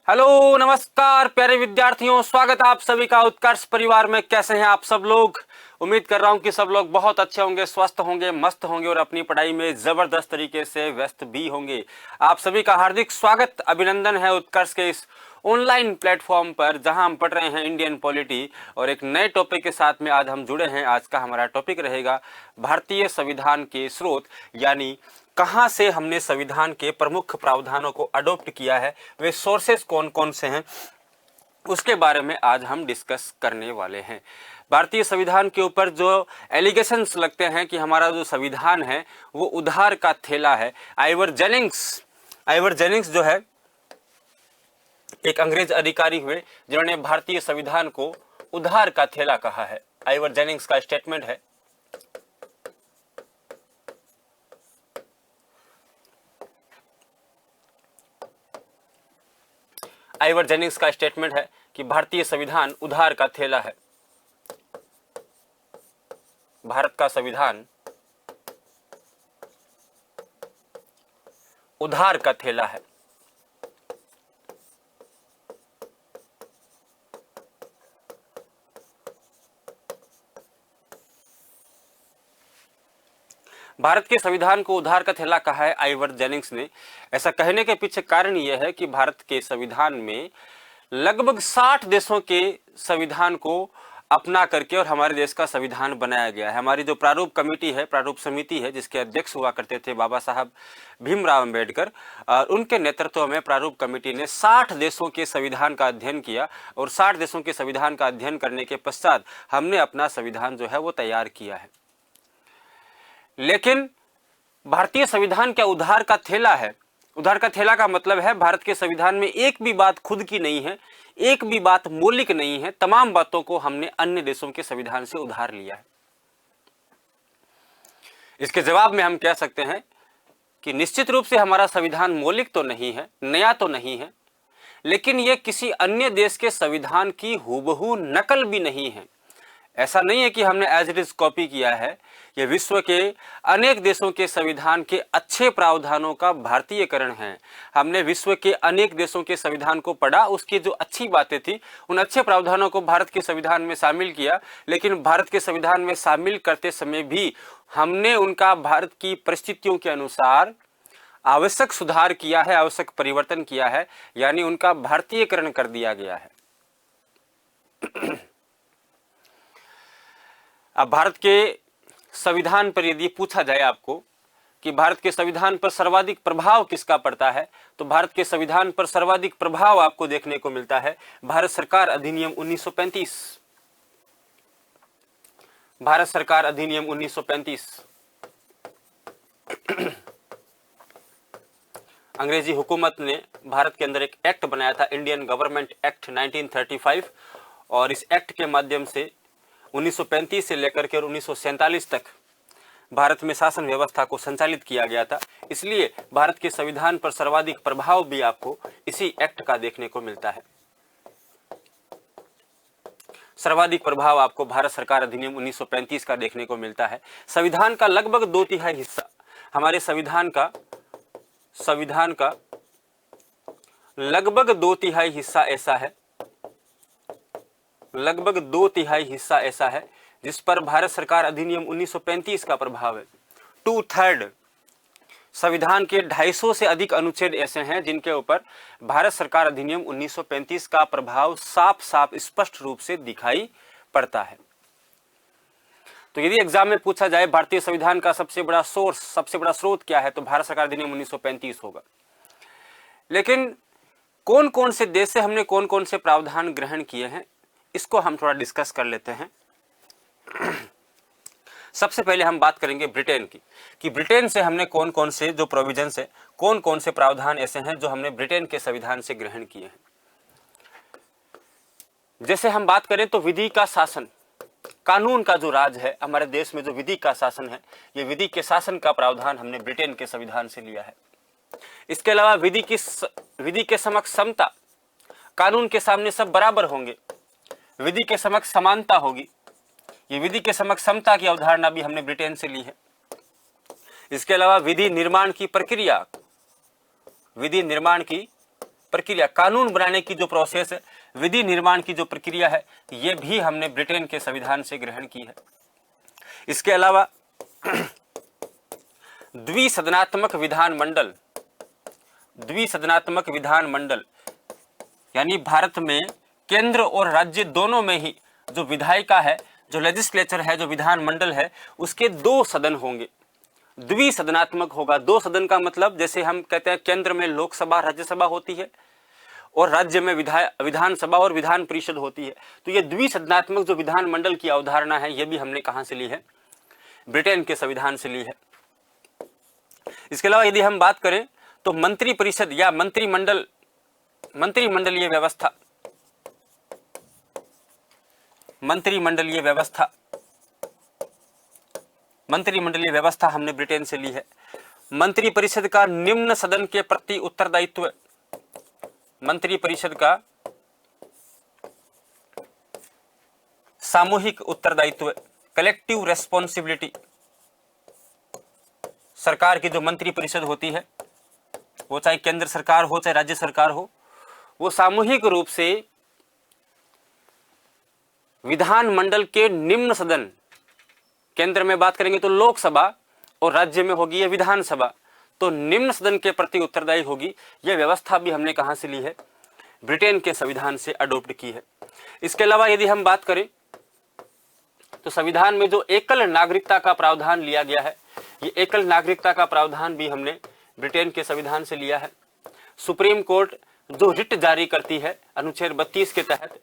Hello नमस्कार प्यारे विद्यार्थियों, स्वागत है आप सभी का उत्कर्ष परिवार में। कैसे हैं आप सब लोग? उम्मीद कर रहा हूं कि सब लोग बहुत अच्छे होंगे, स्वस्थ होंगे, मस्त होंगे और अपनी पढ़ाई में जबरदस्त तरीके से व्यस्त भी होंगे। आप सभी का हार्दिक स्वागत, अभिनंदन है उत्कर्ष के इस ऑनलाइन प्लेटफॉर्म पर जहां हम पढ़ रहे हैं इंडियन पॉलिटी और एक नए टॉपिक के साथ में आज हम जुड़े हैं। आज का हमारा टॉपिक रहेगा भारतीय संविधान के स्रोत, यानी कहां से हमने संविधान के प्रमुख प्रावधानों को अडॉप्ट किया है, वे सोर्सेस कौन कौन से हैं, उसके बारे में आज हम डिस्कस करने वाले हैं। भारतीय संविधान के ऊपर जो एलिगेशंस लगते हैं कि हमारा जो संविधान है वो उधार का थैला है। आइवर जेनिंग्स जो है एक अंग्रेज अधिकारी हुए जिन्होंने भारतीय संविधान को उधार का थैला कहा है। आइवर जेनिंग्स का स्टेटमेंट है। आइवर जेनिंग्स का स्टेटमेंट है कि भारतीय संविधान उधार का थैला है। भारत का संविधान उधार का थैला है। भारत के संविधान को उधार का थैला कहा है आइवर जेनिंग्स ने। ऐसा कहने के पीछे कारण यह है कि भारत के संविधान में लगभग 60 देशों के संविधान को अपना करके और हमारे देश का संविधान बनाया गया है। हमारी जो प्रारूप कमेटी है, प्रारूप समिति है, जिसके अध्यक्ष हुआ करते थे बाबा साहब भीमराव अंबेडकर, और उनके नेतृत्व में प्रारूप कमेटी ने 60 देशों के संविधान का अध्ययन किया और 60 देशों के संविधान का अध्ययन करने के पश्चात हमने अपना संविधान जो है वो तैयार किया है। लेकिन भारतीय संविधान क्या उधार का थैला है? उधार का थैला का मतलब है भारत के संविधान में एक भी बात खुद की नहीं है, एक भी बात मौलिक नहीं है। तमाम बातों को हमने अन्य देशों के संविधान से उधार लिया है। इसके जवाब में हम कह सकते हैं कि निश्चित रूप से हमारा संविधान मौलिक तो नहीं है, नया तो नहीं है, लेकिन यह किसी अन्य देश के संविधान की हूबहू नकल भी नहीं है। ऐसा नहीं है कि हमने एज इट इज कॉपी किया है। यह विश्व के अनेक देशों के संविधान के अच्छे प्रावधानों का भारतीयकरण है। हमने विश्व के अनेक देशों के संविधान को पढ़ा, उसकी जो अच्छी बातें थी उन अच्छे प्रावधानों को भारत के संविधान में शामिल किया, लेकिन भारत के संविधान में शामिल करते समय भी हमने उनका भारत की परिस्थितियों के अनुसार आवश्यक सुधार किया है, आवश्यक परिवर्तन किया है, यानी उनका भारतीयकरण कर दिया गया है। अब भारत के संविधान पर यदि पूछा जाए आपको कि भारत के संविधान पर सर्वाधिक प्रभाव किसका पड़ता है, तो भारत के संविधान पर सर्वाधिक प्रभाव आपको देखने को मिलता है भारत सरकार अधिनियम 1935। भारत सरकार अधिनियम 1935 अंग्रेजी हुकूमत ने भारत के अंदर एक एक्ट बनाया था, इंडियन गवर्नमेंट एक्ट 1935, और इस एक्ट के माध्यम से 1935 से लेकर के और 1947 तक भारत में शासन व्यवस्था को संचालित किया गया था। इसलिए भारत के संविधान पर सर्वाधिक प्रभाव भी आपको इसी एक्ट का देखने को मिलता है। सर्वाधिक प्रभाव आपको भारत सरकार अधिनियम 1935 का देखने को मिलता है। संविधान का लगभग 2/3 हिस्सा, हमारे संविधान का लगभग 2/3 हिस्सा ऐसा है, लगभग 2/3 हिस्सा ऐसा है जिस पर भारत सरकार अधिनियम 1935 का प्रभाव है। 2/3 संविधान के 250 से अधिक अनुच्छेद ऐसे हैं जिनके ऊपर भारत सरकार अधिनियम 1935 का प्रभाव साफ साफ स्पष्ट रूप से दिखाई पड़ता है। तो यदि एग्जाम में पूछा जाए भारतीय संविधान का सबसे बड़ा सोर्स, सबसे बड़ा स्रोत क्या है, तो भारत सरकार अधिनियम 1935 होगा। लेकिन कौन कौन से देश से हमने कौन कौन से प्रावधान ग्रहण किए हैं, इसको हम थोड़ा डिस्कस कर लेते हैं। सबसे पहले हम बात करेंगे ब्रिटेन की, कि ब्रिटेन से हमने कौन कौन से जो प्रोविजंस है, कौन कौन से प्रावधान ऐसे हैं जो हमने ब्रिटेन के संविधान से ग्रहण किए हैं। जैसे हम बात करें तो विधि का शासन, कानून का जो राज है हमारे देश में, जो विधि का शासन है, ये विधि के शासन का प्रावधान हमने ब्रिटेन के संविधान से लिया है। इसके अलावा विधि के समक्ष समता, कानून के सामने सब बराबर होंगे, विधि के समक्ष समानता होगी, ये विधि के समक्ष समता की अवधारणा भी हमने ब्रिटेन से ली है। इसके अलावा विधि निर्माण की प्रक्रिया, विधि निर्माण की प्रक्रिया, कानून बनाने की जो प्रोसेस है, विधि निर्माण की जो प्रक्रिया है, ये भी हमने ब्रिटेन के संविधान से ग्रहण की है। इसके अलावा द्विसदनात्मक विधानमंडल, द्विसदनात्मक विधानमंडल यानी भारत में केंद्र और राज्य दोनों में ही जो विधायिका है, जो लेजिस्लेचर है, जो विधानमंडल है, उसके 2 सदन होंगे। द्विसदनात्मक होगा। 2 सदन का मतलब जैसे हम कहते हैं केंद्र में लोकसभा राज्यसभा होती है और राज्य में विधानसभा और विधान परिषद होती है। तो ये द्विसदनात्मक जो विधानमंडल की अवधारणा है, ये भी हमने कहां से ली है? ब्रिटेन के संविधान से ली है। इसके अलावा यदि हम बात करें तो मंत्रिपरिषद या मंत्रिमंडलीय व्यवस्था, मंत्रिमंडलीय व्यवस्था हमने ब्रिटेन से ली है। मंत्रिपरिषद का निम्न सदन के प्रति उत्तरदायित्व, मंत्रिपरिषद का सामूहिक उत्तरदायित्व, कलेक्टिव रेस्पॉन्सिबिलिटी, सरकार की जो मंत्रिपरिषद होती है, वो चाहे केंद्र सरकार हो चाहे राज्य सरकार हो, वो सामूहिक रूप से विधानमंडल के निम्न सदन, केंद्र में बात करेंगे तो लोकसभा और राज्य में होगी यह विधानसभा, तो निम्न सदन के प्रति उत्तरदायी होगी। यह व्यवस्था भी हमने कहां से ली है? ब्रिटेन के संविधान से अडॉप्ट की है। इसके अलावा यदि हम बात करें तो संविधान में जो एकल नागरिकता का प्रावधान लिया गया है, ये एकल नागरिकता का प्रावधान भी हमने ब्रिटेन के संविधान से लिया है। सुप्रीम कोर्ट जो रिट जारी करती है, अनुच्छेद 32 के तहत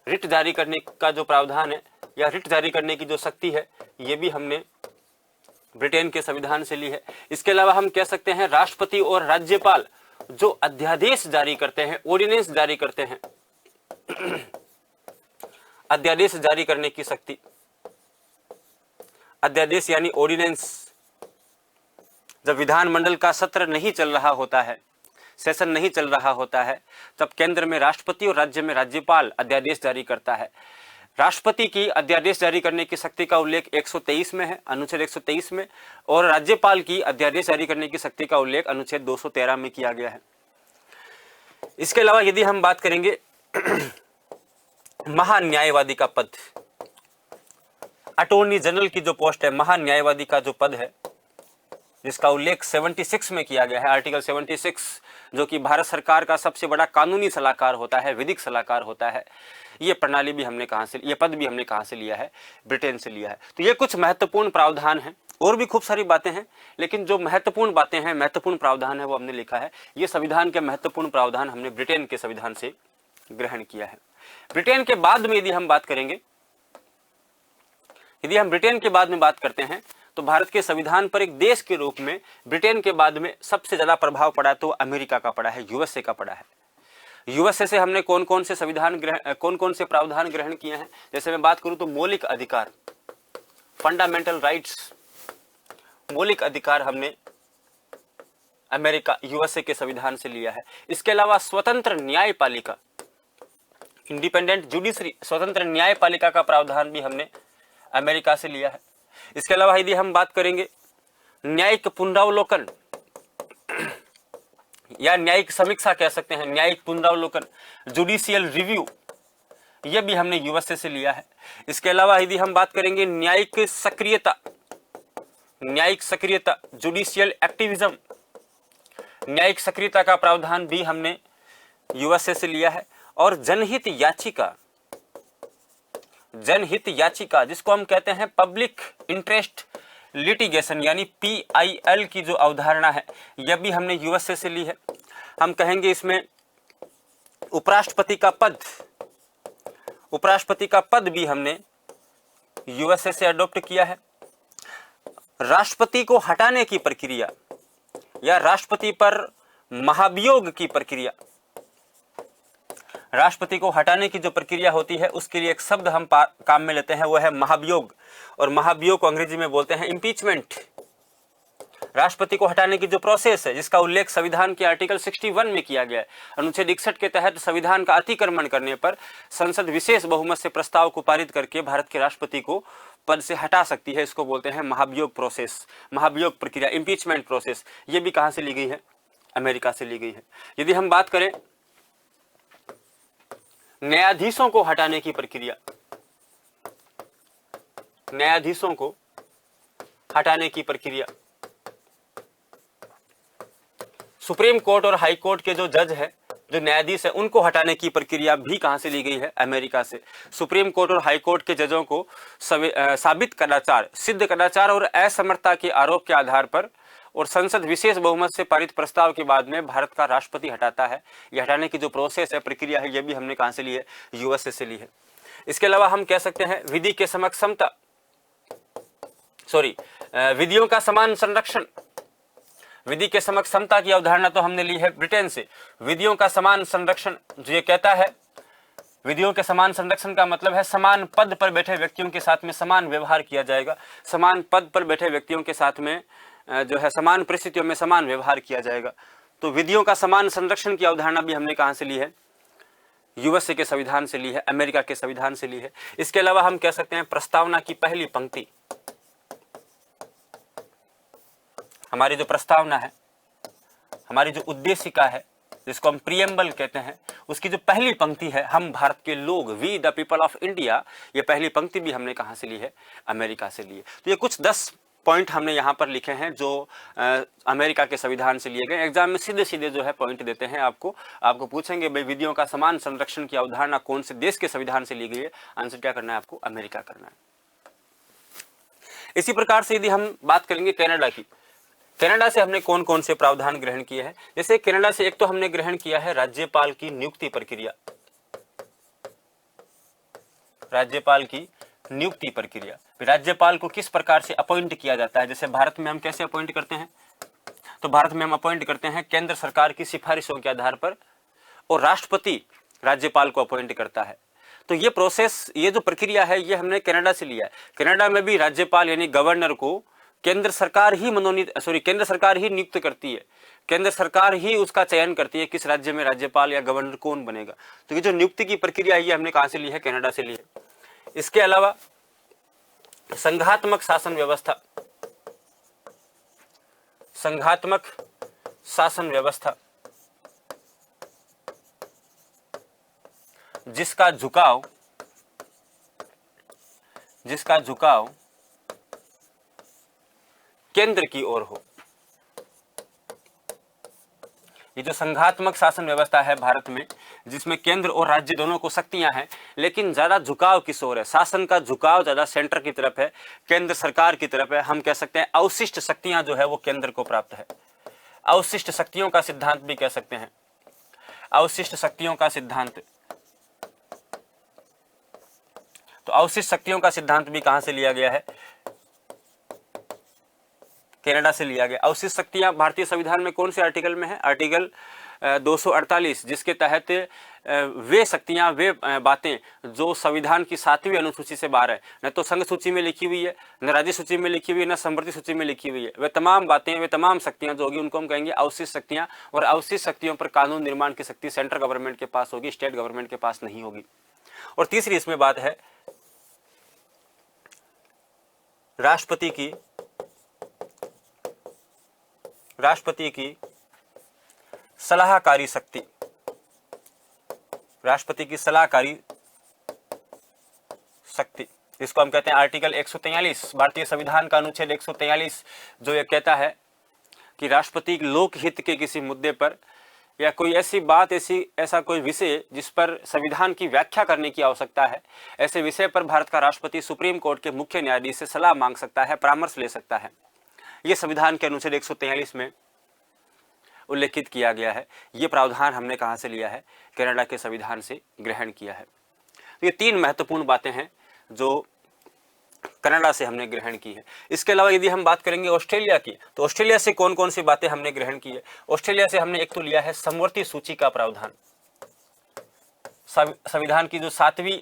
रिट जारी करने का जो प्रावधान है या रिट जारी करने की जो शक्ति है, ये भी हमने ब्रिटेन के संविधान से ली है। इसके अलावा हम कह सकते हैं राष्ट्रपति और राज्यपाल जो अध्यादेश जारी करते हैं, ऑर्डिनेंस जारी करते हैं, अध्यादेश जारी करने की शक्ति, अध्यादेश यानी ऑर्डिनेंस, जब विधानमंडल का सत्र नहीं चल रहा होता है, सेशन नहीं चल रहा होता है, तब केंद्र में राष्ट्रपति और राज्य में राज्यपाल अध्यादेश जारी करता है। राष्ट्रपति की अध्यादेश जारी करने की शक्ति का उल्लेख 123 में है, अनुच्छेद 123 में, और राज्यपाल की अध्यादेश जारी करने की शक्ति का उल्लेख अनुच्छेद 213 में किया गया है। इसके अलावा यदि हम बात करेंगे महान्यायवादी का पद, अटॉर्नी जनरल की जो पोस्ट है, महान्यायवादी का जो पद है, जिसका उल्लेख 76 में किया गया है, आर्टिकल 76, जो कि भारत सरकार का सबसे बड़ा कानूनी सलाहकार होता है, विधिक सलाहकार होता है। ये प्रणाली भी हमने कहां से, ये पद भी हमने कहां से लिया है? ब्रिटेन से लिया है। तो ये कुछ महत्वपूर्ण प्रावधान हैं, और भी खूब सारी बातें हैं, लेकिन जो महत्वपूर्ण बातें हैं, महत्वपूर्ण प्रावधान है, वो हमने लिखा है। ये संविधान के महत्वपूर्ण प्रावधान हमने ब्रिटेन के संविधान से ग्रहण किया है। ब्रिटेन के बाद में यदि हम बात करेंगे, यदि हम ब्रिटेन के बाद में बात करते हैं, तो भारत के संविधान पर एक देश के रूप में ब्रिटेन के बाद में सबसे ज्यादा प्रभाव पड़ा तो अमेरिका का पड़ा है, यूएसए का पड़ा है। यूएसए से हमने कौन कौन से प्रावधान ग्रहण किए हैं? जैसे मैं बात करूं तो मौलिक अधिकार, फंडामेंटल राइट्स, मौलिक अधिकार हमने अमेरिका, यूएसए के संविधान से लिया है। इसके अलावा स्वतंत्र न्यायपालिका, इंडिपेंडेंट जुडिशरी, स्वतंत्र न्यायपालिका का प्रावधान भी हमने अमेरिका से लिया है। इसके अलावा यदि हम बात करेंगे न्यायिक पुनरावलोकन या न्यायिक समीक्षा कह सकते हैं, न्यायिक पुनरावलोकन, जुडिशियल रिव्यू, यह भी हमने यूएसए से लिया है। इसके अलावा यदि हम बात करेंगे न्यायिक सक्रियता, जुडिशियल एक्टिविज्म, न्यायिक सक्रियता का प्रावधान भी हमने यूएसए से लिया है। और जनहित याचिका, जिसको हम कहते हैं पब्लिक इंटरेस्ट लिटिगेशन यानी PIL की जो अवधारणा है, यह भी हमने यूएसए से ली है। हम कहेंगे इसमें उपराष्ट्रपति का पद भी हमने यूएसए से अडॉप्ट किया है। राष्ट्रपति को हटाने की प्रक्रिया या राष्ट्रपति पर महाभियोग की प्रक्रिया, राष्ट्रपति को हटाने की जो प्रक्रिया होती है, उसके लिए एक शब्द हम काम में लेते हैं, वो है महाभियोग, और महाभियोग को अंग्रेजी में बोलते हैं इम्पीचमेंट। राष्ट्रपति को हटाने की जो प्रोसेस है, जिसका उल्लेख संविधान के आर्टिकल 61 में किया गया है, अनुच्छेद 61 के तहत संविधान का अतिक्रमण करने पर संसद विशेष बहुमत से प्रस्ताव को पारित करके भारत के राष्ट्रपति को पद से हटा सकती है। इसको बोलते हैं महाभियोग प्रोसेस, महाभियोग प्रक्रिया, इम्पीचमेंट प्रोसेस। ये भी कहां से ली गई है? अमेरिका से ली गई है। यदि हम बात करें न्यायाधीशों को हटाने की प्रक्रिया, न्यायाधीशों को हटाने की प्रक्रिया, सुप्रीम कोर्ट और हाई कोर्ट के जो जज है, जो न्यायाधीश है, उनको हटाने की प्रक्रिया भी कहां से ली गई है? अमेरिका से। सुप्रीम कोर्ट और हाई कोर्ट के जजों को साबित कदाचार, सिद्ध कदाचार और असमर्थता के आरोप के आधार पर और संसद विशेष बहुमत से पारित प्रस्ताव के बाद में भारत का राष्ट्रपति हटाता है। यह हटाने की जो प्रोसेस है, प्रक्रिया है, यह भी हमने कहां से ली है? यूएसए से ली है। इसके अलावा हम कह सकते हैं विधि के समक्ष समता, विधियों का समान संरक्षण, विधि के समक्ष समता की अवधारणा तो हमने ली है ब्रिटेन से। विधियों का समान संरक्षण जो ये कहता है, विधियों के समान संरक्षण का मतलब है समान पद पर बैठे व्यक्तियों के साथ में समान व्यवहार किया जाएगा, समान पद पर बैठे व्यक्तियों के साथ में जो है समान परिस्थितियों में समान व्यवहार किया जाएगा। तो विधियों का समान संरक्षण की अवधारणा भी हमने कहां से ली है? यूएसए के संविधान से ली है, अमेरिका के संविधान से ली है। इसके अलावा हम कह सकते हैं प्रस्तावना की पहली पंक्ति, हमारी जो प्रस्तावना है, हमारी जो उद्देशिका है, जिसको हम प्रीएम्बल कहते हैं, उसकी जो पहली पंक्ति है, हम भारत के लोग, we the people of India, ये पहली पंक्ति भी हमने कहां से ली है? अमेरिका से ली है। तो ये कुछ 10 पॉइंट हमने यहाँ पर लिखे हैं जो अमेरिका के संविधान से लिए गए। एग्जाम में सीधे सीधे जो है पॉइंट देते हैं आपको पूछेंगे भाई विधियों का समान संरक्षण की अवधारणा कौन से देश के संविधान से ली गई है? आंसर क्या करना है आपको? अमेरिका करना है। इसी प्रकार से यदि हम बात करेंगे कनाडा की, कनाडा से हमने कौन कौन से प्रावधान ग्रहण किए हैं? जैसे कनाडा से एक तो हमने ग्रहण किया है राज्यपाल की नियुक्ति प्रक्रिया, राज्यपाल की नियुक्ति प्रक्रिया। राज्यपाल को किस प्रकार से अपॉइंट किया जाता है? जैसे भारत में हम कैसे अपॉइंट करते हैं? तो भारत में हम अपॉइंट करते हैं केंद्र सरकार की सिफारिशों के आधार पर, और राष्ट्रपति राज्यपाल को अपॉइंट करता है। तो ये प्रोसेस, ये जो प्रक्रिया है, ये हमने कनाडा से लिया है। कनाडा में भी राज्यपाल यानी गवर्नर को केंद्र सरकार ही केंद्र सरकार ही नियुक्त करती है, केंद्र सरकार ही उसका चयन करती है किस राज्य में राज्यपाल या गवर्नर कौन बनेगा। तो ये जो नियुक्ति की प्रक्रिया है, ये हमने कहां से ली है? कनाडा से ली है। इसके अलावा संघात्मक शासन व्यवस्था, संघात्मक शासन व्यवस्था, जिसका झुकाव केंद्र की ओर हो। ये जो संघात्मक शासन व्यवस्था है भारत में, जिसमें केंद्र और राज्य दोनों को शक्तियां हैं, लेकिन ज्यादा झुकाव किस ओर है? शासन का झुकाव ज्यादा सेंटर की तरफ है, केंद्र सरकार की तरफ है। हम कह सकते हैं अवशिष्ट शक्तियां जो है वो केंद्र को प्राप्त है। अवशिष्ट शक्तियों का सिद्धांत भी कह सकते हैं, अवशिष्ट शक्तियों का सिद्धांत। तो अवशिष्ट शक्तियों का सिद्धांत भी कहां से लिया गया है? कनाडा से लिया गया। अवशिष्ट शक्तियां भारतीय संविधान में कौन से आर्टिकल में है? आर्टिकल 248, जिसके तहत वे शक्तियां, वे बातें जो संविधान की 7वीं अनुसूची से बाहर है, न तो संघ सूची में लिखी हुई है, न राज्य सूची में लिखी हुई है, न समवर्ती सूची में लिखी हुई है, वे तमाम बातें, वे तमाम शक्तियां जो होगी उनको हम कहेंगे अवशिष्ट शक्तियां। और अवशिष्ट शक्तियों पर कानून निर्माण की शक्ति सेंट्रल गवर्नमेंट के पास होगी, स्टेट गवर्नमेंट के पास नहीं होगी। और तीसरी इसमें बात है राष्ट्रपति की सलाहकारी शक्ति, राष्ट्रपति की सलाहकारी शक्ति, जिसको हम कहते हैं आर्टिकल 143, भारतीय संविधान का अनुच्छेद 143, जो ये कहता है कि राष्ट्रपति लोकहित के किसी मुद्दे पर या कोई ऐसी बात, ऐसा कोई विषय जिस पर संविधान की व्याख्या करने की आवश्यकता है, ऐसे विषय पर भारत का राष्ट्रपति सुप्रीम कोर्ट के मुख्य न्यायाधीश से सलाह मांग सकता है, परामर्श ले सकता है। ये संविधान के अनुच्छेद 143 में उल्लेखित किया गया है। ये प्रावधान हमने कहां से लिया है? कनाडा के संविधान से ग्रहण किया है। तो ये 3 महत्वपूर्ण बातें हैं जो कनाडा से हमने ग्रहण की है। इसके अलावा यदि हम बात करेंगे ऑस्ट्रेलिया की, तो ऑस्ट्रेलिया से कौन कौन सी बातें हमने ग्रहण की है? ऑस्ट्रेलिया से हमने एक तो लिया है समवर्ती सूची का प्रावधान। संविधान की जो 7वीं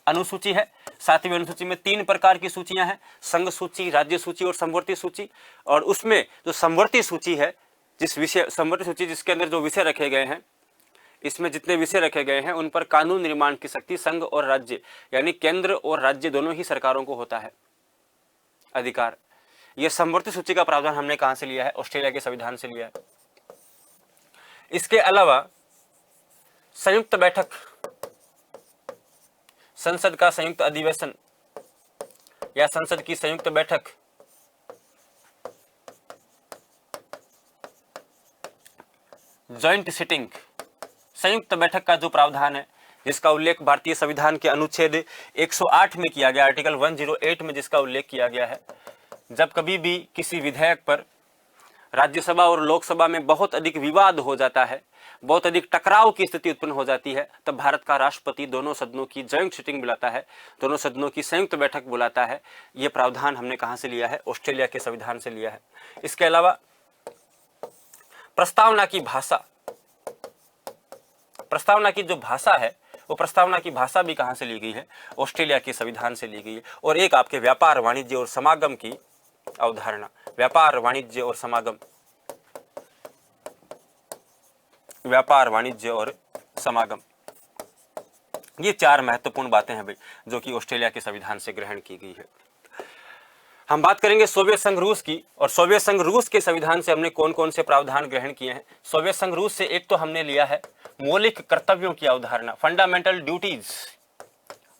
अनुसूची है, 7वीं अनुसूची में 3 प्रकार की सूचियां हैं, संघ सूची, राज्य सूची और समवर्ती सूची। और उसमें जो समवर्ती सूची है, समवर्ती सूची जिसके अंदर जो विषय रखे गए हैं, इसमें जितने विषय रखे गए हैं उन पर कानून निर्माण की शक्ति संघ और राज्य, यानी केंद्र और राज्य दोनों ही सरकारों को होता है अधिकार। यह समवर्ती सूची का प्रावधान हमने कहां से लिया है? ऑस्ट्रेलिया के संविधान से लिया है। इसके अलावा संयुक्त बैठक संसद का संयुक्त अधिवेशन या संसद की संयुक्त बैठक, जॉइंट सिटिंग, संयुक्त बैठक का जो प्रावधान है जिसका उल्लेख भारतीय संविधान के अनुच्छेद 108 में किया गया, आर्टिकल 108 में जिसका उल्लेख किया गया है, जब कभी भी किसी विधेयक पर राज्यसभा और लोकसभा में बहुत अधिक विवाद हो जाता है, बहुत अधिक टकराव की स्थिति उत्पन्न हो जाती है, तब भारत का राष्ट्रपति दोनों सदनों की जॉइंट सिटिंग बुलाता है, दोनों सदनों की संयुक्त बैठक बुलाता है। ये प्रावधान हमने कहां से लिया है? ऑस्ट्रेलिया के संविधान से लिया है। इसके अलावा प्रस्तावना की भाषा, प्रस्तावना की जो भाषा है वो प्रस्तावना की भाषा भी कहां से ली गई है? ऑस्ट्रेलिया के संविधान से ली गई है। और एक आपके व्यापार वाणिज्य और समागम की अवधारणा, व्यापार वाणिज्य और समागम, व्यापार वाणिज्य और समागम, ये चार महत्वपूर्ण बातें हैं भाई जो कि ऑस्ट्रेलिया के संविधान से ग्रहण की गई है। हम बात करेंगे सोवियत संघ रूस की, और सोवियत संघ रूस के संविधान से हमने कौन कौन से प्रावधान ग्रहण किए हैं। सोवियत संघ रूस से एक तो हमने लिया है मौलिक कर्तव्यों की अवधारणा, फंडामेंटल ड्यूटीज,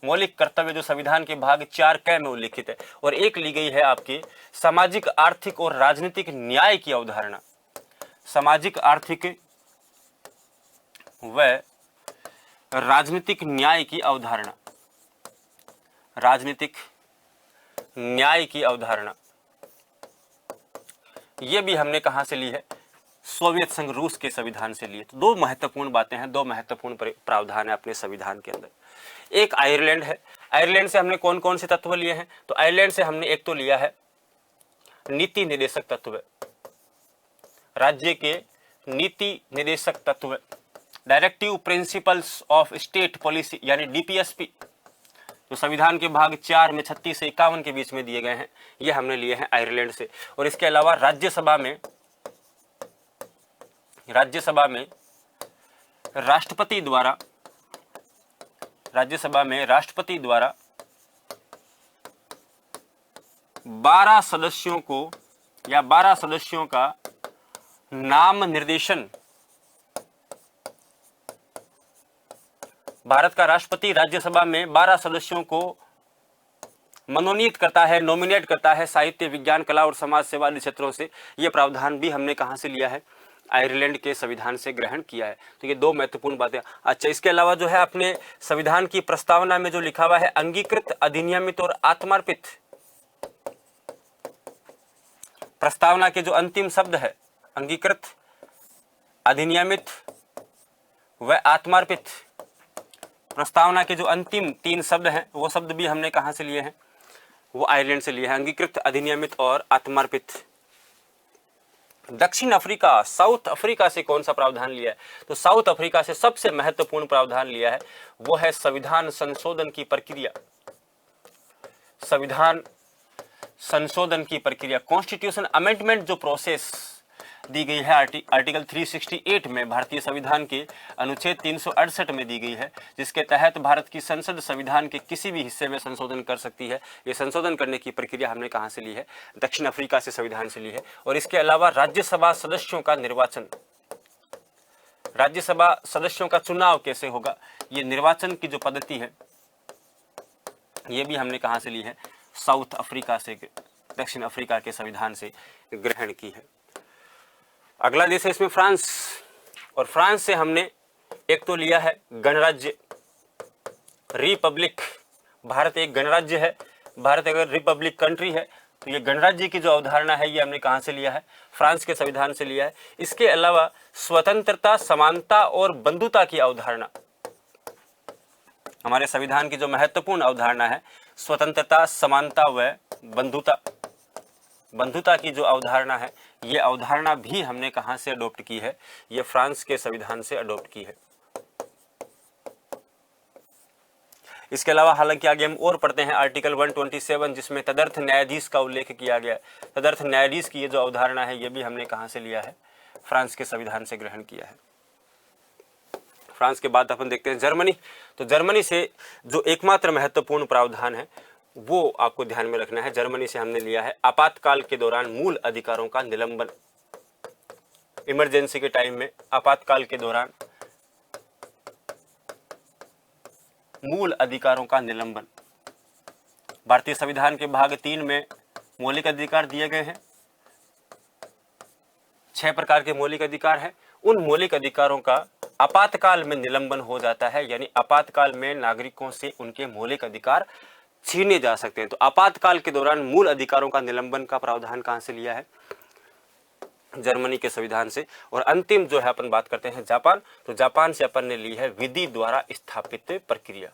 मौलिक कर्तव्य जो संविधान के भाग 4 क में उल्लिखित है। और एक ली गई है आपकी सामाजिक, आर्थिक और राजनीतिक न्याय की अवधारणा, सामाजिक, आर्थिक व राजनीतिक न्याय की अवधारणा, राजनीतिक न्याय की अवधारणा, यह भी हमने कहां से ली है? सोवियत संघ रूस के संविधान से लिए। तो दो महत्वपूर्ण बातें हैं, दो महत्वपूर्ण प्रावधान है अपने संविधान के अंदर। एक आयरलैंड है, आयरलैंड से हमने कौन कौन से तत्व लिए हैं? तो आयरलैंड से हमने एक तो लिया है नीति निर्देशक तत्व, राज्य के नीति निर्देशक तत्व, directive principles of state policy यानी डीपीएसपी, जो संविधान के भाग 4 में 36 से 51 के बीच में दिए गए हैं, ये हमने लिए हैं आयरलैंड से। और इसके अलावा राज्यसभा में राष्ट्रपति द्वारा, राज्यसभा में राष्ट्रपति द्वारा 12 सदस्यों को या 12 सदस्यों का नाम निर्देशन, भारत का राष्ट्रपति राज्यसभा में 12 सदस्यों को मनोनीत करता है, नॉमिनेट करता है साहित्य, विज्ञान, कला और समाज सेवा आदि क्षेत्रों से। यह प्रावधान भी हमने कहां से लिया है? आयरलैंड के संविधान से ग्रहण किया है। तो ये दो महत्वपूर्ण बातें। अच्छा, इसके अलावा जो है अपने संविधान की प्रस्तावना में जो लिखा हुआ है अंगीकृत, अधिनियमित और आत्मार्पित, प्रस्तावना के जो अंतिम शब्द है अंगीकृत, अधिनियमित व आत्मार्पित, प्रस्तावना के जो अंतिम 3 शब्द हैं वो शब्द भी हमने कहां से लिए हैं? वो आयरलैंड से लिए हैं, अंगीकृत, अधिनियमित और आत्मार्पित। दक्षिण अफ्रीका, साउथ अफ्रीका से कौन सा प्रावधान लिया है? तो साउथ अफ्रीका से सबसे महत्वपूर्ण प्रावधान लिया है वो है संविधान संशोधन की प्रक्रिया, संविधान संशोधन की प्रक्रिया, कॉन्स्टिट्यूशन अमेंडमेंट जो प्रोसेस दी गई है आर्टिकल 368 में भारतीय संविधान के अनुच्छेद 368 में दी गई है, जिसके तहत भारत की संसद संविधान के किसी भी हिस्से में संशोधन कर सकती है। ये संशोधन करने की प्रक्रिया हमने कहां से ली है? दक्षिण अफ्रीका से संविधान से ली है। और इसके अलावा राज्यसभा सदस्यों का निर्वाचन, राज्यसभा सदस्यों का चुनाव कैसे होगा, ये निर्वाचन की जो पद्धति है ये भी हमने कहां से ली है? साउथ अफ्रीका से, दक्षिण अफ्रीका के संविधान से ग्रहण की है। अगला देश है इसमें फ्रांस, और फ्रांस से हमने एक तो लिया है गणराज्य, रिपब्लिक। भारत एक गणराज्य है, भारत अगर रिपब्लिक कंट्री है तो ये गणराज्य की जो अवधारणा है ये हमने कहां से लिया है? फ्रांस के संविधान से लिया है। इसके अलावा स्वतंत्रता, समानता और बंधुता की अवधारणा, हमारे संविधान की जो महत्वपूर्ण अवधारणा है स्वतंत्रता, समानता व बंधुता, बंधुता की जो अवधारणा है ये अवधारणा भी हमने कहां से अडॉप्ट की है? ये फ्रांस के संविधान से अडॉप्ट की है। इसके अलावा हालांकि आगे हम और पढ़ते हैं आर्टिकल 127 जिसमें तदर्थ न्यायाधीश का उल्लेख किया गया है। तदर्थ न्यायाधीश की ये जो अवधारणा है ये भी हमने कहां से लिया है? फ्रांस के संविधान से ग्रहण किया है। फ्रांस के बाद अपन देखते हैं जर्मनी। तो जर्मनी से जो एकमात्र महत्वपूर्ण प्रावधान है वो आपको ध्यान में रखना है, जर्मनी से हमने लिया है आपातकाल के दौरान मूल अधिकारों का निलंबन। इमरजेंसी के टाइम में, आपातकाल के दौरान मूल अधिकारों का निलंबन। भारतीय संविधान के भाग 3 में मौलिक अधिकार दिए गए हैं। 6 प्रकार के मौलिक अधिकार हैं। उन मौलिक अधिकारों का आपातकाल में निलंबन हो जाता है, यानी आपातकाल में नागरिकों से उनके मौलिक अधिकार छीने जा सकते हैं। तो आपातकाल के दौरान मूल अधिकारों का निलंबन का प्रावधान कहां से लिया है? जर्मनी के संविधान से। और अंतिम जो है अपन बात करते हैं जापान। तो जापान से अपन ने ली है विधि द्वारा स्थापित प्रक्रिया।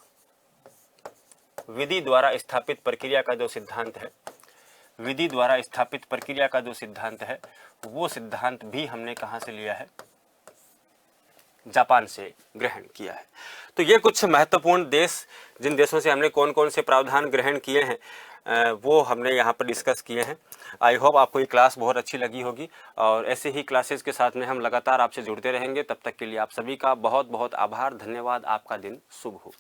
विधि द्वारा स्थापित प्रक्रिया का जो सिद्धांत है, विधि द्वारा स्थापित प्रक्रिया का जो सिद्धांत है, वो सिद्धांत भी हमने कहां से लिया है? जापान से ग्रहण किया है। तो ये कुछ महत्वपूर्ण देश, जिन देशों से हमने कौन कौन से प्रावधान ग्रहण किए हैं वो हमने यहाँ पर डिस्कस किए हैं। आई होप आपको ये क्लास बहुत अच्छी लगी होगी और ऐसे ही क्लासेस के साथ में हम लगातार आपसे जुड़ते रहेंगे। तब तक के लिए आप सभी का बहुत बहुत आभार, धन्यवाद। आपका दिन शुभ हो।